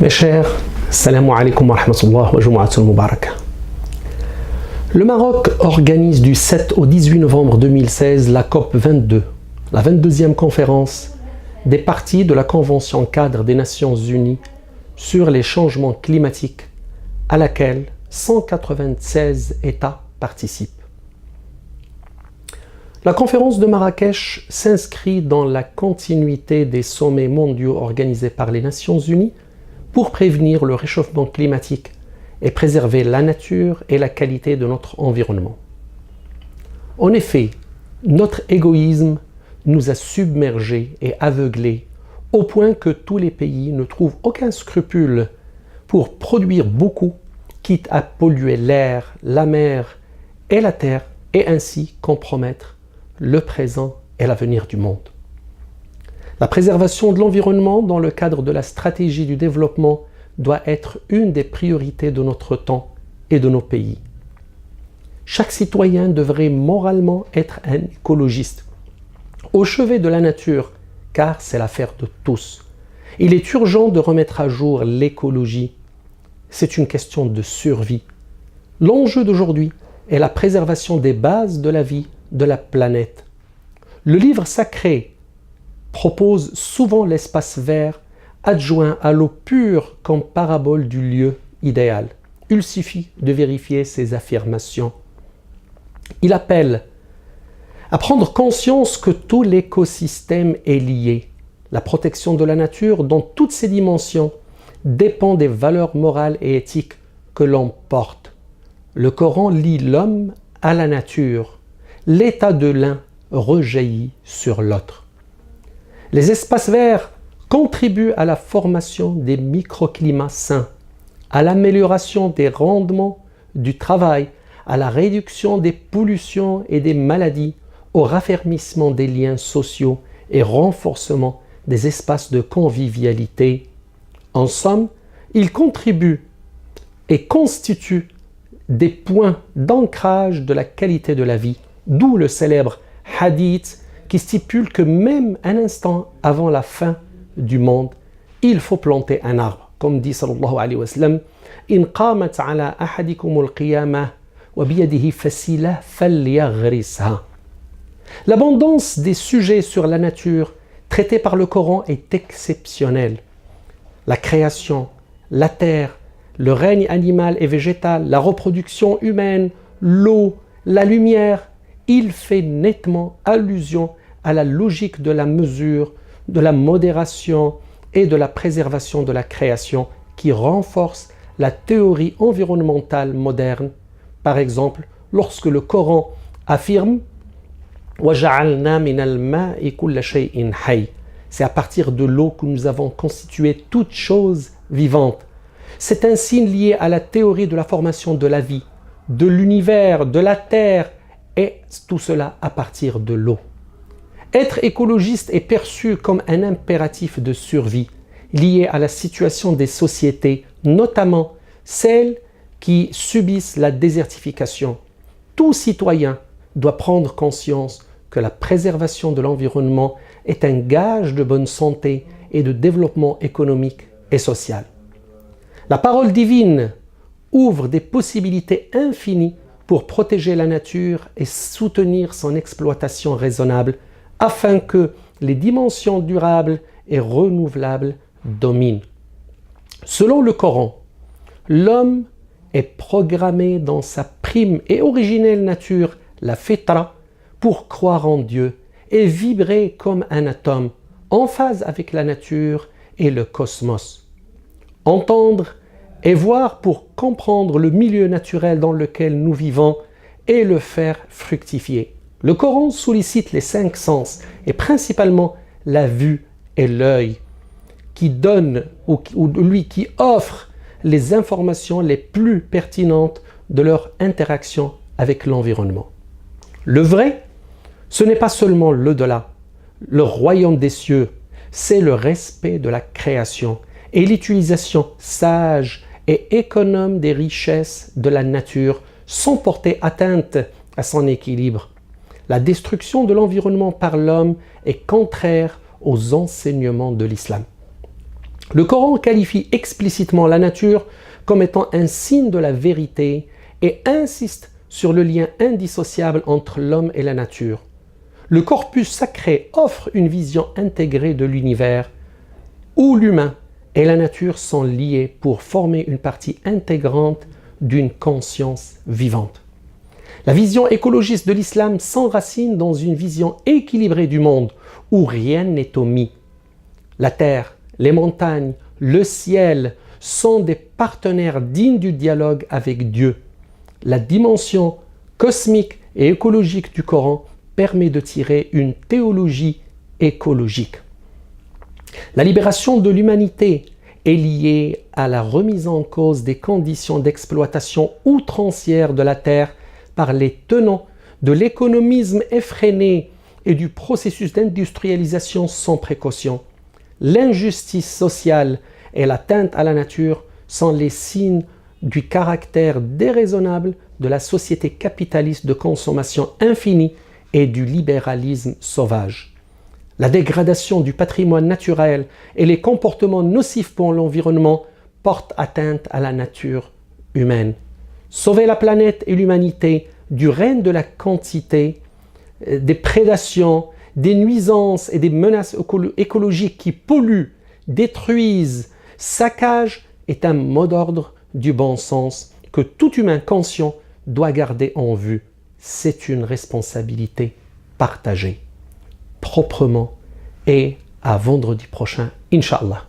Mes chers, salam alaikum wa rahmatullah wa jumu'atul mubarakah. Le Maroc organise du 7 au 18 novembre 2016 la COP 22, la 22e conférence des parties de la Convention cadre des Nations Unies sur les changements climatiques à laquelle 196 États participent. La conférence de Marrakech s'inscrit dans la continuité des sommets mondiaux organisés par les Nations Unies pour prévenir le réchauffement climatique et préserver la nature et la qualité de notre environnement. En effet, notre égoïsme nous a submergés et aveuglés au point que tous les pays ne trouvent aucun scrupule pour produire beaucoup, quitte à polluer l'air, la mer et la terre et ainsi compromettre le présent et l'avenir du monde. La préservation de l'environnement dans le cadre de la stratégie du développement doit être une des priorités de notre temps et de nos pays. Chaque citoyen devrait moralement être un écologiste, au chevet de la nature, car c'est l'affaire de tous. Il est urgent de remettre à jour l'écologie. C'est une question de survie. L'enjeu d'aujourd'hui est la préservation des bases de la vie de la planète. Le livre sacré propose souvent l'espace vert adjoint à l'eau pure comme parabole du lieu idéal. Il suffit de vérifier ces affirmations. Il appelle à prendre conscience que tout l'écosystème est lié. La protection de la nature dans toutes ses dimensions dépend des valeurs morales et éthiques que l'on porte. Le Coran lie l'homme à la nature. L'état de l'un rejaillit sur l'autre. Les espaces verts contribuent à la formation des microclimats sains, à l'amélioration des rendements du travail, à la réduction des pollutions et des maladies, au raffermissement des liens sociaux et renforcement des espaces de convivialité. En somme, ils contribuent et constituent des points d'ancrage de la qualité de la vie, d'où le célèbre hadith qui stipule que même un instant avant la fin du monde, il faut planter un arbre. Comme dit sallallahu alayhi wa sallam, in qamat ala ahadikum al-qiyamah wa biyadihi fasila falyaghrisha. L'abondance des sujets sur la nature traités par le Coran est exceptionnelle. La création, la terre, le règne animal et végétal, la reproduction humaine, l'eau, la lumière, il fait nettement allusion à la logique de la mesure, de la modération et de la préservation de la création qui renforce la théorie environnementale moderne. Par exemple, lorsque le Coran affirme « وَجَعَلْنَا مِنَ الْمَاءِ كُلَّ شَيْءٍ حَيٍّ » c'est à partir de l'eau que nous avons constitué toute chose vivante. C'est un signe lié à la théorie de la formation de la vie, de l'univers, de la terre, et tout cela à partir de l'eau. Être écologiste est perçu comme un impératif de survie, lié à la situation des sociétés, notamment celles qui subissent la désertification. Tout citoyen doit prendre conscience que la préservation de l'environnement est un gage de bonne santé et de développement économique et social. La parole divine ouvre des possibilités infinies pour protéger la nature et soutenir son exploitation raisonnable afin que les dimensions durables et renouvelables dominent. Selon le Coran, l'homme est programmé dans sa prime et originelle nature, la fitra, pour croire en Dieu et vibrer comme un atome en phase avec la nature et le cosmos. Entendre et voir pour comprendre le milieu naturel dans lequel nous vivons et le faire fructifier. Le Coran sollicite les 5 sens et principalement la vue et l'œil qui donne ou lui qui offre les informations les plus pertinentes de leur interaction avec l'environnement. Le vrai, ce n'est pas seulement l'au-delà, le royaume des cieux, c'est le respect de la création et l'utilisation sage et économe des richesses de la nature sans porter atteinte à son équilibre. La destruction de l'environnement par l'homme est contraire aux enseignements de l'islam. Le Coran qualifie explicitement la nature comme étant un signe de la vérité et insiste sur le lien indissociable entre l'homme et la nature. Le corpus sacré offre une vision intégrée de l'univers où l'humain et la nature sont liés pour former une partie intégrante d'une conscience vivante. La vision écologiste de l'islam s'enracine dans une vision équilibrée du monde où rien n'est omis. La terre, les montagnes, le ciel sont des partenaires dignes du dialogue avec Dieu. La dimension cosmique et écologique du Coran permet de tirer une théologie écologique. La libération de l'humanité est liée à la remise en cause des conditions d'exploitation outrancière de la terre par les tenants de l'économisme effréné et du processus d'industrialisation sans précaution. L'injustice sociale et l'atteinte à la nature sont les signes du caractère déraisonnable de la société capitaliste de consommation infinie et du libéralisme sauvage. La dégradation du patrimoine naturel et les comportements nocifs pour l'environnement portent atteinte à la nature humaine. Sauver la planète et l'humanité du règne de la quantité, des prédations, des nuisances et des menaces écologiques qui polluent, détruisent, saccagent est un mot d'ordre du bon sens que tout humain conscient doit garder en vue. C'est une responsabilité partagée, proprement, et à vendredi prochain, Inch'Allah.